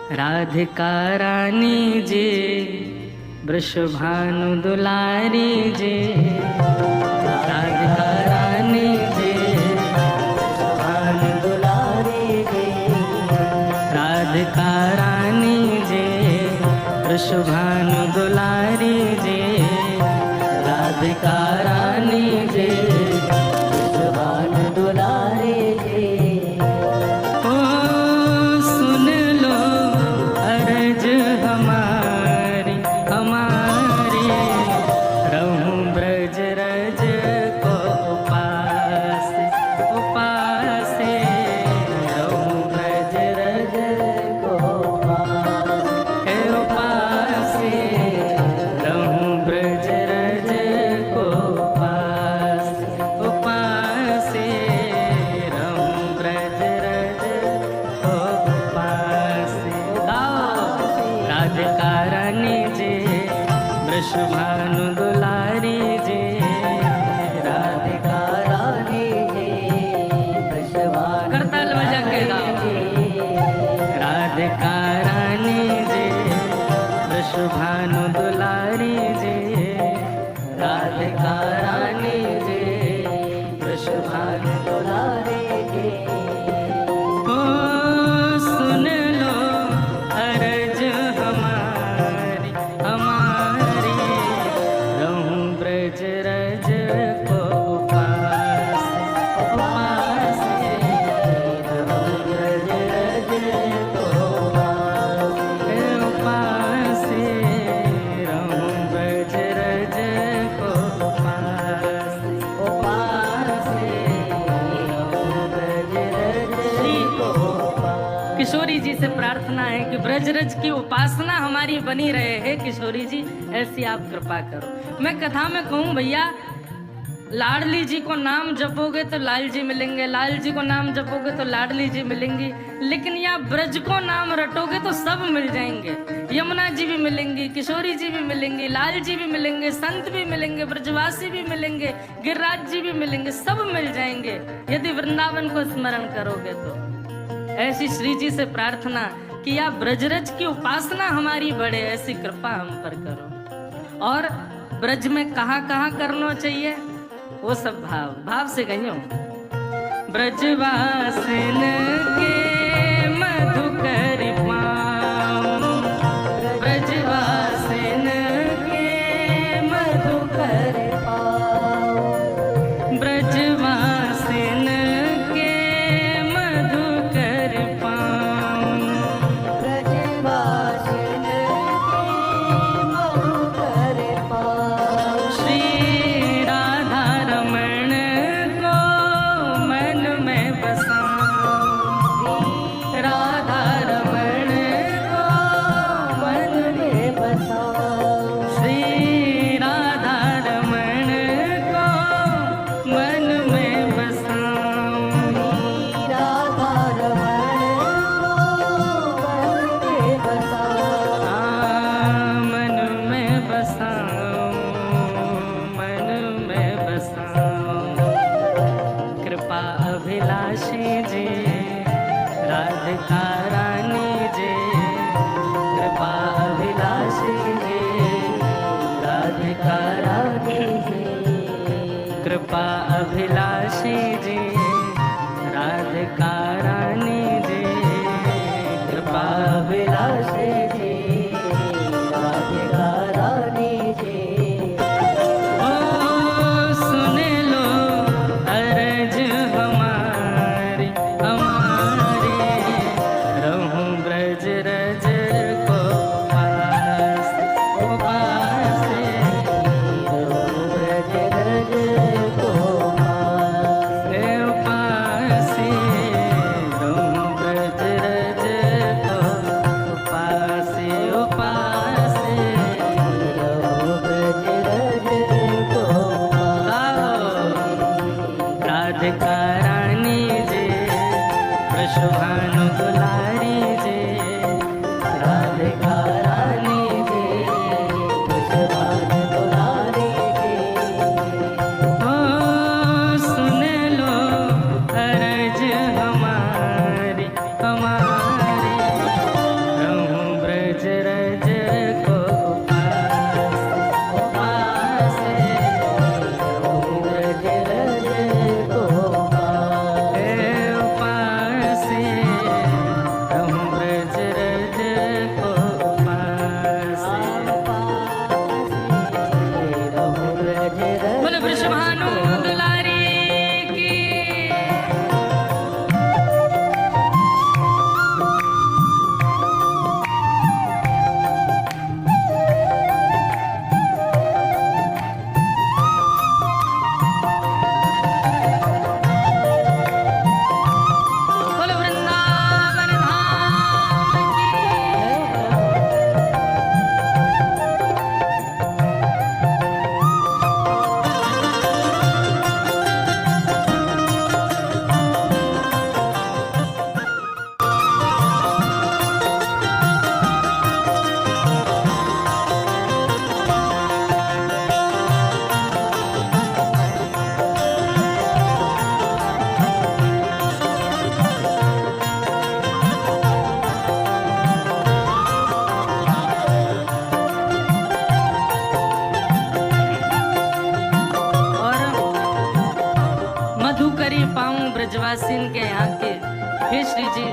राधिका रानी जे वृषभानु दुलारी जे, राधिका रानी जे वृषभानु दुलारी जे, राधिका रानी जे वृषभानु दुलारी जे, राधिका रानी जे वृषभानु दुलारी जे। वृषभानु दुलारी जे, राधिका रानी जे वृषभानु करताल बजा के गाओ, राधिका रानी जे वृषभानु दुलारी जे, राधिका रानी जे वृषभानु दुलारी जे। ओ सुन लो अरज हमारी हमारी, रहूं ब्रज रज को उपास उपास, रहूं ब्रज रज को उपास उपास, रहूं ब्रज रज को उपास उपास, रहूं ब्रज रज को उपास। किशोरी जी से प्रार्थना है कि ब्रजरज की उपासना हमारी बनी रहे है। किशोरी जी ऐसी आप कृपा करो। मैं कथा में कहूँ भैया, लाडली जी को नाम जपोगे तो लाल जी मिलेंगे, लाल जी को नाम जपोगे तो लाडली जी मिलेंगी, लेकिन यहाँ ब्रज को नाम रटोगे तो सब मिल जाएंगे। यमुना जी भी मिलेंगी, किशोरी जी भी मिलेंगी, लाल जी भी मिलेंगे, संत भी मिलेंगे, ब्रजवासी भी मिलेंगे, गिरिराज जी भी मिलेंगे, सब मिल जाएंगे यदि वृंदावन को स्मरण करोगे तो। ऐसी श्री जी से प्रार्थना कि या ब्रजरज की उपासना हमारी बढ़े, ऐसी कृपा हम पर करो। और ब्रज में कहाँ कहाँ करना चाहिए वो सब भाव भाव से कहियो। ब्रजवासिन के मधुकर पाऊं, ब्रजवासिन के मधुकर पाऊं, ब्रजवासिन के मधुकर पाऊं, ब्रजवासिन के मधुकर पाऊं। श्री राधा रमण को मन में बसाऊं, राधा रमण को मन में बसाऊं, श्री राधा रमण को मन में बसाऊं, राधा रमण को मन में बसाऊं, मन में बसाऊं, मन में बसाऊं। कृपा अभिलाषी जी राधिका रानी जे, कृपा अभिलाषी जी राधिका रानी जे, कृपा अभिलाषी जी राधिका रानी जे, कृपा अभिलाषी जी राधिका रानी जे। ओ सुन लो अरज हमारी हमारी, रहूं ब्रज रज को उपास उपास, रहूं ब्रज रज को उपास उपास, रहूं ब्रज रज को उपास उपास, रहूं ब्रज रज को उपास। राधिका रानी जे वृषभानु दुलारी जे, ब्रजवासीन के यहाँ के, हे श्री जी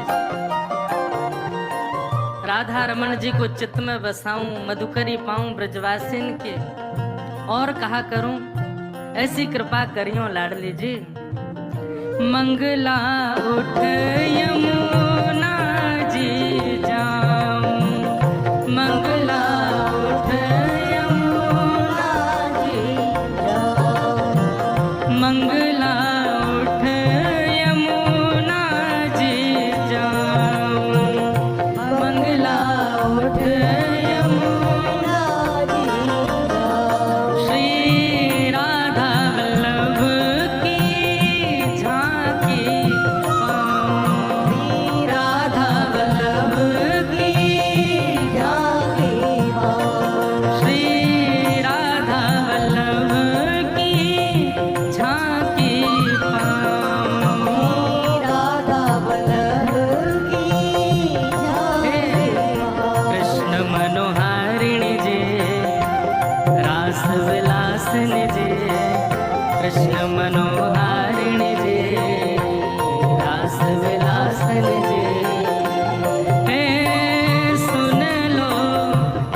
राधा रमन जी को चित्त में बसाऊं, मधुकरी पाऊं ब्रजवासीन के, और कहा करूं, ऐसी कृपा करियो लाडली जी। मंगला उठ यमुना जी जाऊं, मंगला उठ यमुना जी जाऊं, मंगला उठ यमुना जी जाऊं, मंगला उठ यमुना जी जाऊं। श्री राधा वल्लभ की झांकी पाऊं, श्री राधा वल्लभ की झांकी पाऊं, श्री राधा वल्लभ की झांकी पाऊं, राधा वल्लभ की झांकी पाऊं। कृष्ण मनोहारिणी जी रास विलासिनी जी, कृष्ण मनोहारिणी जी रास विलासिनी जी, हे सुन लो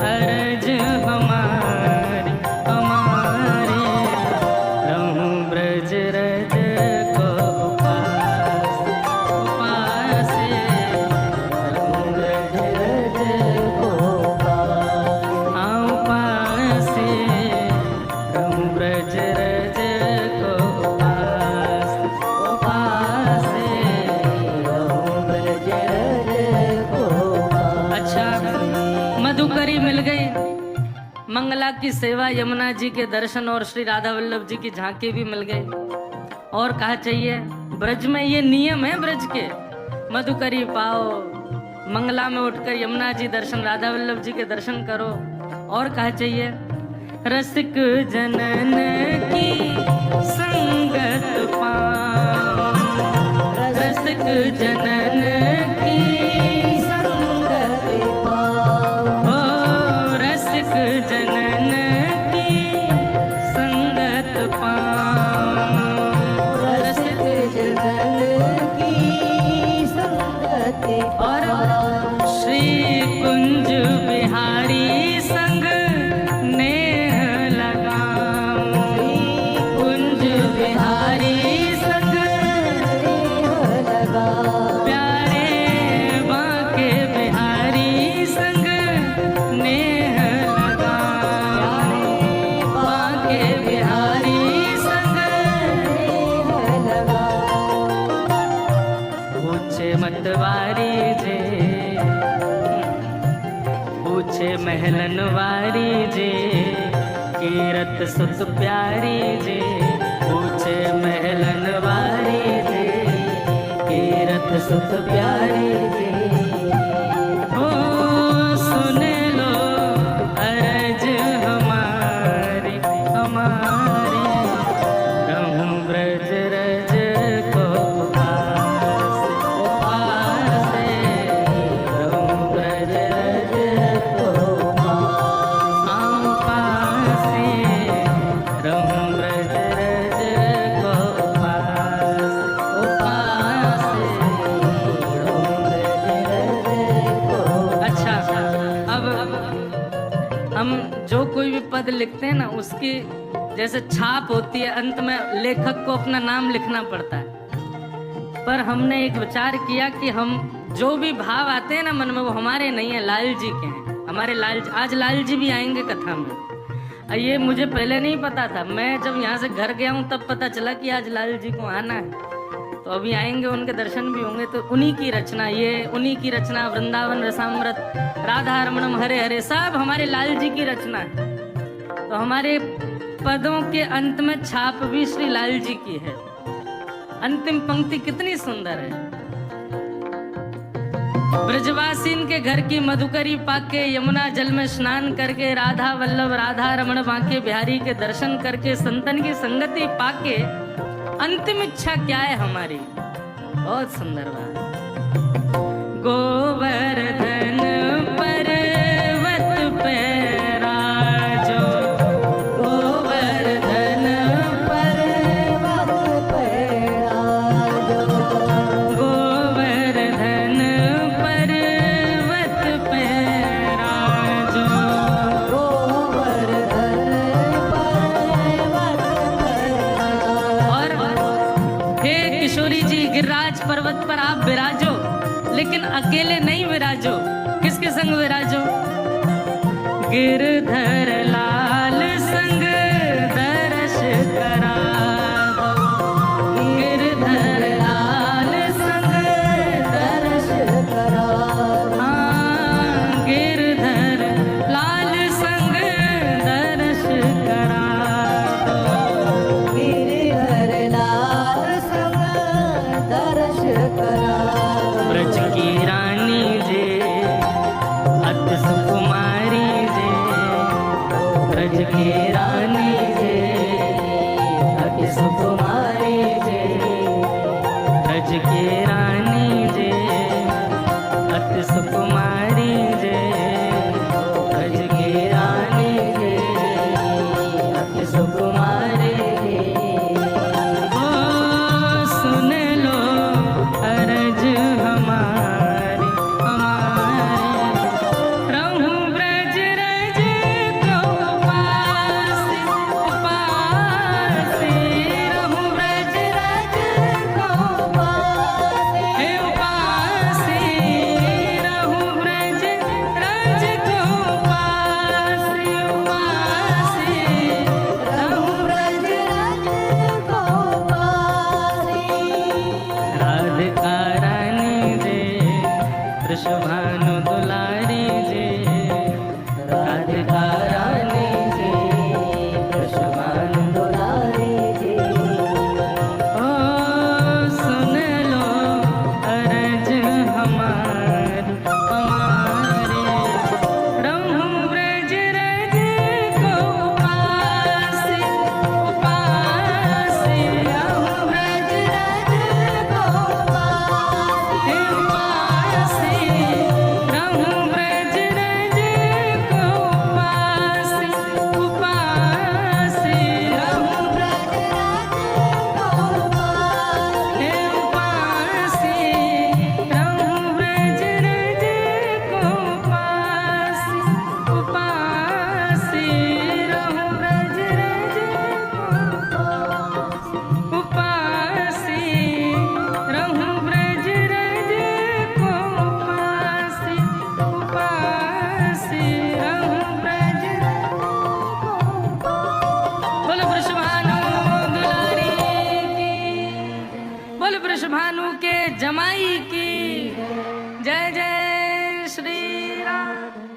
अर्ज हमारी हमारी, रहूं ब्रज रज को उपास उपास, रहूं ब्रज रज को उपास, हाँ उपास, रहूं ब्रज रज को उपास उपास, रहूं ब्रज रज को उपास। अच्छा, मधुकरी मिल गई, मंगला की सेवा, यमुना जी के दर्शन और श्री राधा वल्लभ जी की झांकी भी मिल गई। और कहा चाहिए, ब्रज में ये नियम है ब्रज के, मधुकरी पाओ, मंगला में उठकर यमुना जी दर्शन, राधा वल्लभ जी के दर्शन करो। और कहा चाहिए, रसिक जनन की संगत पाऊं, रसिक जनन की संगत पाऊं, ओ रसिक जनन की संगत पाऊं, रसिक जनन की संगत पाऊं। और श्री कुंज बिहारी संग नेह लगाऊं, कुंज बिहारी संग नेह लगाऊं, प्यारे बांके बिहारी संग नेह लगाऊं, बांके बिहारी संग नेह लगाऊं। पूछे मतवारी जे, पूछे महलन वारी जे, कीरत सुत प्यारी जे, पूछे महलन वारी जे, कीरत सुत प्यारी जे, ओ सुन लो अर्ज हमारी हमारी, रहूं ब्रज रज को उपास उपास, रहूं ब्रज रज को उपास उपास, रहूं ब्रज रज को उपास उपास, रहूं ब्रज रज को। अच्छा, अब हम जो कोई भी पद लिखते हैं ना, उसकी जैसे छाप होती है, अंत में लेखक को अपना नाम लिखना पड़ता है। पर हमने एक विचार किया कि हम जो भी भाव आते हैं ना मन में, वो हमारे नहीं है, लाल जी के हैं। हमारे लाल जी, आज लाल जी भी आएंगे कथा में। ये मुझे पहले नहीं पता था, मैं जब यहाँ से घर गया हूँ तब पता चला कि आज लाल जी को आना है। तो अभी आएंगे, उनके दर्शन भी होंगे। तो उन्हीं की रचना, ये उन्हीं की रचना, वृंदावन रसामृत, राधा रमणम हरे हरे, सब हमारे लाल जी की रचना है। तो हमारे पदों के अंत में छाप भी श्री लाल जी की है। अंतिम पंक्ति कितनी सुंदर है। ब्रजवासीन के घर की मधुकरी पाके, यमुना जल में स्नान करके, राधा वल्लभ राधा रमण बांके बिहारी के दर्शन करके, संतन की संगति पाके, अंतिम इच्छा क्या है हमारी? बहुत सुंदर बात। गोवर्धन पर्वत पे राजो, गोवर्धन पर्वत पे राजो, अकेले नहीं विराजो, किसके संग विराजो? गिरधर लाल संग दर्श करा दो, गिरधर लाल संग दर्श करा दो। हाँ, गिरधर लाल संग दर्श करा दो, गिरधर लाल संग दर्श करा दो। ब्रज की रानी जे अति सुकुमारी जे, ब्रज की रानी जे अति सुकुमारी जे, ब्रज की रानी जे अति सुकुमारी जे, ब्रज की रानी जे अति सुकुमारी जे। ओ सुन लो अरज हमारी हमारी, रहूं ब्रज रज को उपासी उपासी, रहूं ब्रज रज को उपासी हे उपासी, रहूं ब्रज रज को उपासी उपासी, रहूं ब्रज रज को उपासी। राधिका रानी जे वृषभानु दुलारी जे, राधिका रानी जे वृषभानु दुलारी जे। ओ सुन लो अरज हमारी हमारी, रहूं ब्रज रज को उपासी उपासी, रहूं ब्रज रज को उपासी हे उपासी, रहूं ब्रज रज को उपासी उपासी, रहूं ब्रज रज को उपासी हे उपासी, रहूं ब्रज रज को उपासी उपासी, रहूं ब्रज रज को उपासी, रहूं ब्रज रज को उपासी उपासी, रहूं ब्रज रज को। बोलो वृषभानु दुलारी की, बोलो वृषभानु के जमाई की जय जय श्री राम।